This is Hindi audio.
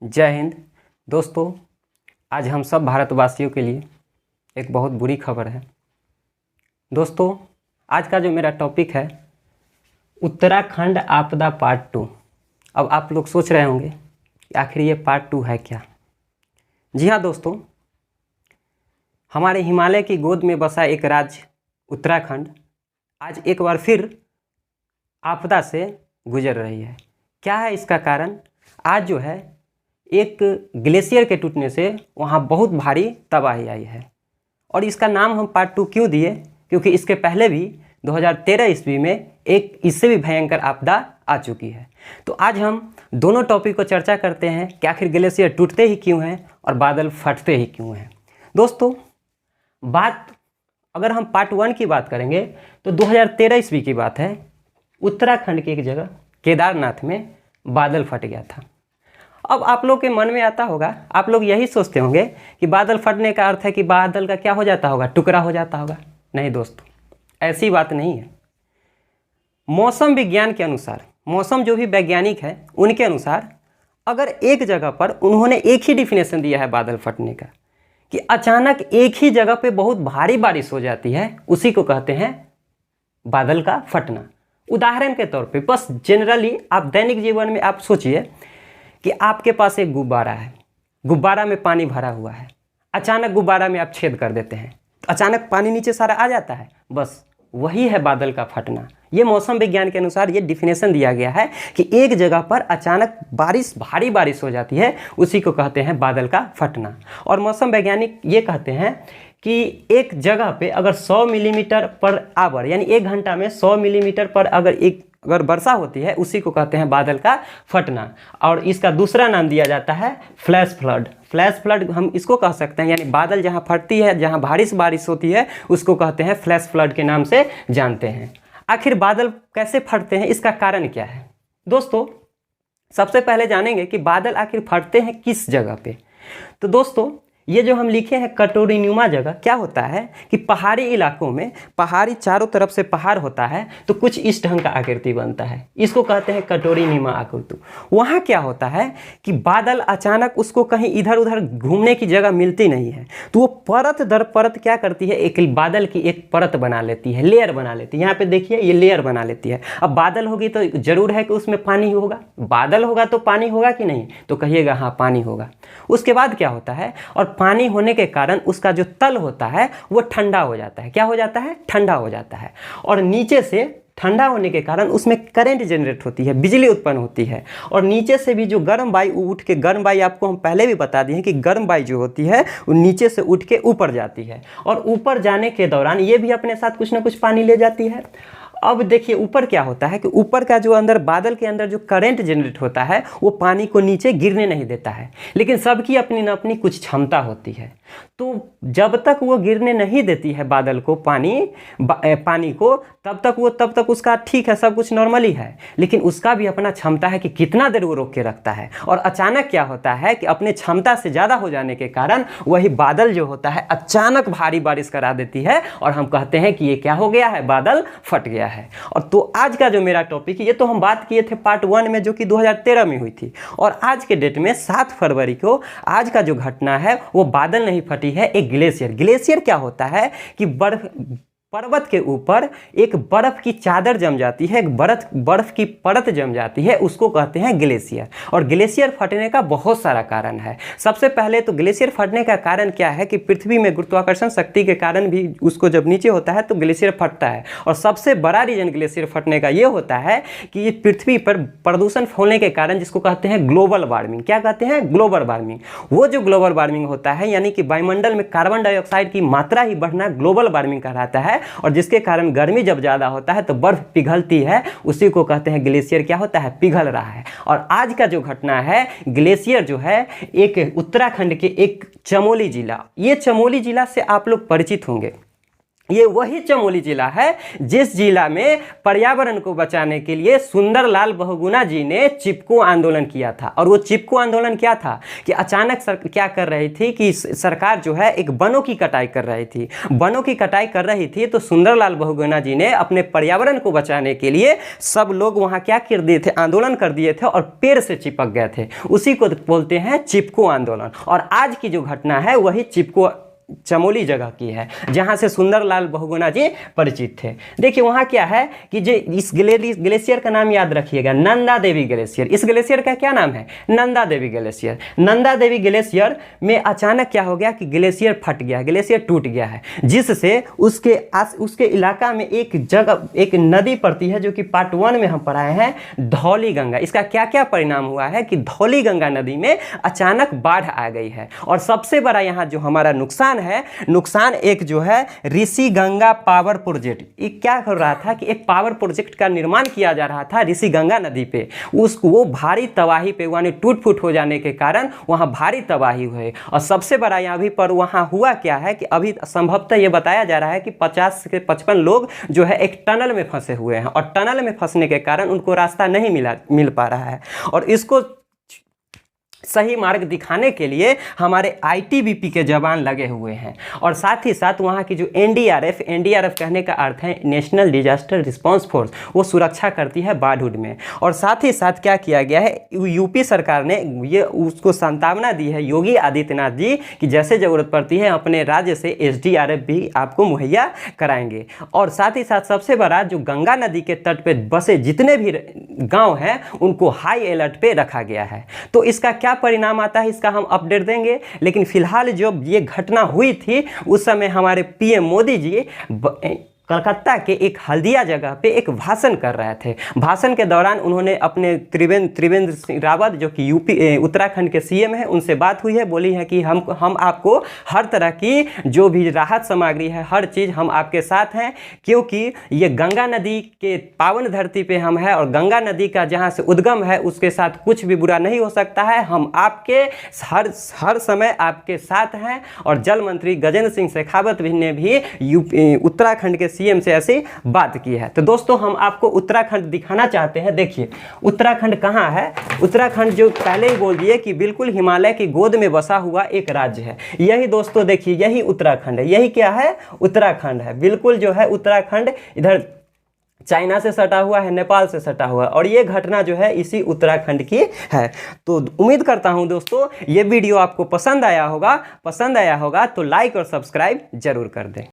जय हिंद। दोस्तों, आज हम सब भारतवासियों के लिए एक बहुत बुरी खबर है। दोस्तों, आज का जो मेरा टॉपिक है उत्तराखंड आपदा पार्ट 2। अब आप लोग सोच रहे होंगे कि आखिर ये पार्ट 2 है क्या। जी हाँ दोस्तों, हमारे हिमालय की गोद में बसा एक राज्य उत्तराखंड आज एक बार फिर आपदा से गुजर रही है। क्या है इसका कारण? आज जो है एक ग्लेशियर के टूटने से वहाँ बहुत भारी तबाही आई है। और इसका नाम हम पार्ट 2 क्यों दिए? क्योंकि इसके पहले भी 2013 ईस्वी में एक इससे भी भयंकर आपदा आ चुकी है। तो आज हम दोनों टॉपिक को चर्चा करते हैं कि आखिर ग्लेशियर टूटते ही क्यों हैं और बादल फटते ही क्यों हैं। दोस्तों, अगर हम पार्ट 1 की बात करेंगे तो 2013 ईस्वी की बात है। उत्तराखंड की एक जगह केदारनाथ में बादल फट गया था। अब आप लोग के मन में आता होगा, आप लोग यही सोचते होंगे कि बादल फटने का अर्थ है कि बादल का क्या हो जाता होगा, टुकड़ा हो जाता होगा। नहीं दोस्तों, ऐसी बात नहीं है। मौसम विज्ञान के अनुसार, मौसम जो भी वैज्ञानिक है उनके अनुसार, अगर एक जगह पर उन्होंने एक ही डिफिनेशन दिया है बादल फटने का कि अचानक एक ही जगह पे बहुत भारी बारिश हो जाती है, उसी को कहते हैं बादल का फटना। उदाहरण के तौर पे बस जनरली आप दैनिक जीवन में आप सोचिए कि आपके पास एक गुब्बारा है, गुब्बारा में पानी भरा हुआ है, अचानक गुब्बारा में आप छेद कर देते हैं तो अचानक पानी नीचे सारा आ जाता है। बस वही है बादल का फटना। ये मौसम विज्ञान के अनुसार ये डिफिनेशन दिया गया है कि एक जगह पर अचानक भारी बारिश हो जाती है, उसी को कहते हैं बादल का फटना। और मौसम वैज्ञानिक ये कहते हैं कि एक जगह पे अगर 100 मिलीमीटर पर आवर यानी एक घंटा में 100 मिलीमीटर पर अगर वर्षा होती है, उसी को कहते हैं बादल का फटना। और इसका दूसरा नाम दिया जाता है फ्लैश फ्लड। फ्लैश फ्लड हम इसको कह सकते हैं, यानी बादल जहाँ फटती है, जहाँ भारी बारिश होती है, उसको कहते हैं फ्लैश फ्लड के नाम से जानते हैं। आखिर बादल कैसे फटते हैं, इसका कारण क्या है? दोस्तों, सबसे पहले जानेंगे कि बादल आखिर फटते हैं किस जगह पे। तो दोस्तों, ये जो हम लिखे हैं कटोरीनुमा जगह, क्या होता है कि पहाड़ी इलाकों में, पहाड़ी चारों तरफ से पहाड़ होता है तो कुछ इस ढंग का आकृति बनता है, इसको कहते हैं कटोरीनुमा आकृति। वहाँ क्या होता है कि बादल अचानक उसको कहीं इधर उधर घूमने की जगह मिलती नहीं है, तो वो परत दर परत क्या करती है, एक बादल की एक परत बना लेती है, लेयर बना लेती है। यहाँ पे देखिए ये लेयर बना लेती है। अब बादल होगी तो जरूर है कि उसमें पानी होगा, बादल होगा तो पानी होगा कि नहीं, तो कहिएगा हाँ पानी होगा। उसके बाद क्या होता है, और पानी होने के कारण उसका जो तल होता है वो ठंडा हो जाता है। क्या हो जाता है? ठंडा हो जाता है। और नीचे से ठंडा होने के कारण उसमें करंट जनरेट होती है, बिजली उत्पन्न होती है। और नीचे से भी जो गर्म वायु उठ के, गर्म वायु आपको हम पहले भी बता दिए हैं कि गर्म वायु जो होती है वो नीचे से उठ के ऊपर जाती है, और ऊपर जाने के दौरान ये भी अपने साथ कुछ ना कुछ पानी ले जाती है। अब देखिए ऊपर क्या होता है कि ऊपर का जो अंदर बादल के अंदर जो करंट जनरेट होता है वो पानी को नीचे गिरने नहीं देता है, लेकिन सबकी अपनी न अपनी कुछ क्षमता होती है। तो जब तक वो गिरने नहीं देती है बादल को, पानी को, तब तक उसका ठीक है, सब कुछ नॉर्मली है। लेकिन उसका भी अपना क्षमता है कि कितना देर वो रोक के रखता है। और अचानक क्या होता है कि अपने क्षमता से ज़्यादा हो जाने के कारण वही बादल जो होता है अचानक भारी बारिश करा देती है, और हम कहते हैं कि ये क्या हो गया है, बादल फट गया है। और तो आज का जो मेरा टॉपिक है, ये तो हम बात किए थे पार्ट 1 में जो कि 2013 में हुई थी, और आज के डेट में 7 फरवरी को आज का जो घटना है वो बादल नहीं फटी है, एक ग्लेशियर। ग्लेशियर क्या होता है कि पर्वत के ऊपर एक बर्फ की चादर जम जाती है, एक बर्फ की परत जम जाती है, उसको कहते हैं ग्लेशियर। और ग्लेशियर फटने का बहुत सारा कारण है। सबसे पहले तो ग्लेशियर फटने का कारण क्या है कि पृथ्वी में गुरुत्वाकर्षण शक्ति के कारण भी उसको जब नीचे होता है तो ग्लेशियर फटता है। और सबसे बड़ा रीजन ग्लेशियर फटने का ये होता है कि ये पृथ्वी पर प्रदूषण फैलने के कारण, जिसको कहते हैं ग्लोबल वार्मिंग। क्या कहते हैं? Global warming. वो जो ग्लोबल वार्मिंग होता है, यानी कि वायुमंडल में कार्बन डाइऑक्साइड की मात्रा ही बढ़ना ग्लोबल वार्मिंग कहलाता है, और जिसके कारण गर्मी जब ज़्यादा होता है तो बर्फ पिघलती है, उसी को कहते हैं ग्लेशियर क्या होता है, पिघल रहा है। और आज का जो घटना है, ग्लेशियर जो है एक उत्तराखंड के एक चमोली जिला, ये चमोली जिला से आप लोग परिचित होंगे। ये वही चमोली जिला है जिस जिला में पर्यावरण को बचाने के लिए सुंदरलाल बहुगुणा जी ने चिपको आंदोलन किया था। और वो चिपको आंदोलन क्या था कि अचानक क्या कर रही थी कि सरकार जो है एक वनों की कटाई कर रही थी, वनों की कटाई कर रही थी। तो सुंदरलाल बहुगुणा जी ने अपने पर्यावरण को बचाने के लिए सब लोग वहाँ क्या कर दिए थे, आंदोलन कर दिए थे और पेड़ से चिपक गए थे। उसी को बोलते हैं चिपको आंदोलन। और आज की जो घटना है वही चिपको चमोली जगह की है जहां से सुंदरलाल बहुगुणा जी परिचित थे। देखिए वहां क्या है कि जो इस ग्लेशियर का नाम याद रखिएगा, नंदा देवी ग्लेशियर। इस ग्लेशियर का क्या नाम है? नंदा देवी ग्लेशियर। नंदा देवी ग्लेशियर में अचानक क्या हो गया कि ग्लेशियर फट गया, ग्लेशियर टूट गया है, जिससे उसके इलाका में एक जगह एक नदी पड़ती है जो कि पार्ट 1 में हम पढ़ाए हैं, धौली गंगा। इसका क्या क्या परिणाम हुआ है कि धौली गंगा नदी में अचानक बाढ़ आ गई है। और सबसे बड़ा यहाँ जो हमारा नुकसान एक जो है ऋषि गंगा पावर प्रोजेक्ट, ये क्या कर रहा था कि एक पावर प्रोजेक्ट का निर्माण किया जा रहा था ऋषि गंगा नदी पे। उसको वो भारी तबाही पे यानी टूट फूट हो जाने के कारण वहाँ भारी तबाही हुई। और सबसे बड़ा यहाँ भी पर वहाँ हुआ क्या है कि अभी संभवतः ये बताया जा रहा है कि 50 से 55 लोग जो है एक टनल में फंसे हुए हैं और टनल में फंसने के कारण उनको रास्ता नहीं मिल पा रहा है। और इसको सही मार्ग दिखाने के लिए हमारे आईटीबीपी के जवान लगे हुए हैं। और साथ ही साथ वहाँ की जो एनडीआरएफ कहने का अर्थ है नेशनल डिजास्टर रिस्पांस फोर्स, वो सुरक्षा करती है बाढ़ में। और साथ ही साथ क्या किया गया है, यूपी सरकार ने ये उसको सांत्वना दी है योगी आदित्यनाथ जी कि जैसे ज़रूरत पड़ती है अपने राज्य से एसडीआरएफ भी आपको मुहैया कराएंगे। और साथ ही साथ सबसे बड़ा जो गंगा नदी के तट पे बसे जितने भी गाँव हैं उनको हाई अलर्ट पे रखा गया है। तो इसका क्या परिणाम आता है इसका हम अपडेट देंगे। लेकिन फिलहाल जब ये घटना हुई थी उस समय हमारे पीएम मोदी जी कलकत्ता के एक हल्दिया जगह पे एक भाषण कर रहे थे। भाषण के दौरान उन्होंने अपने त्रिवेंद्र सिंह रावत जो कि यूपी उत्तराखंड के सीएम हैं उनसे बात हुई है, बोली है कि हम आपको हर तरह की जो भी राहत सामग्री है हर चीज़ हम आपके साथ हैं, क्योंकि ये गंगा नदी के पावन धरती पे हम हैं और गंगा नदी का जहाँ से उद्गम है उसके साथ कुछ भी बुरा नहीं हो सकता है। हम आपके हर समय आपके साथ हैं। और जल मंत्री गजेंद्र सिंह शेखावत ने भी उत्तराखंड के सीएम से ऐसी बात की है। तो दोस्तों हम आपको उत्तराखंड दिखाना चाहते हैं। देखिए उत्तराखंड कहाँ है, उत्तराखंड जो पहले ही बोल दिए कि बिल्कुल हिमालय की गोद में बसा हुआ एक राज्य है। यही दोस्तों देखिए यही उत्तराखंड है, यही क्या है उत्तराखंड है। बिल्कुल जो है उत्तराखंड इधर चाइना से सटा हुआ है, नेपाल से सटा हुआ है और ये घटना जो है इसी उत्तराखंड की है। तो उम्मीद करता हूं दोस्तों ये वीडियो आपको पसंद आया होगा तो लाइक और सब्सक्राइब जरूर कर दें।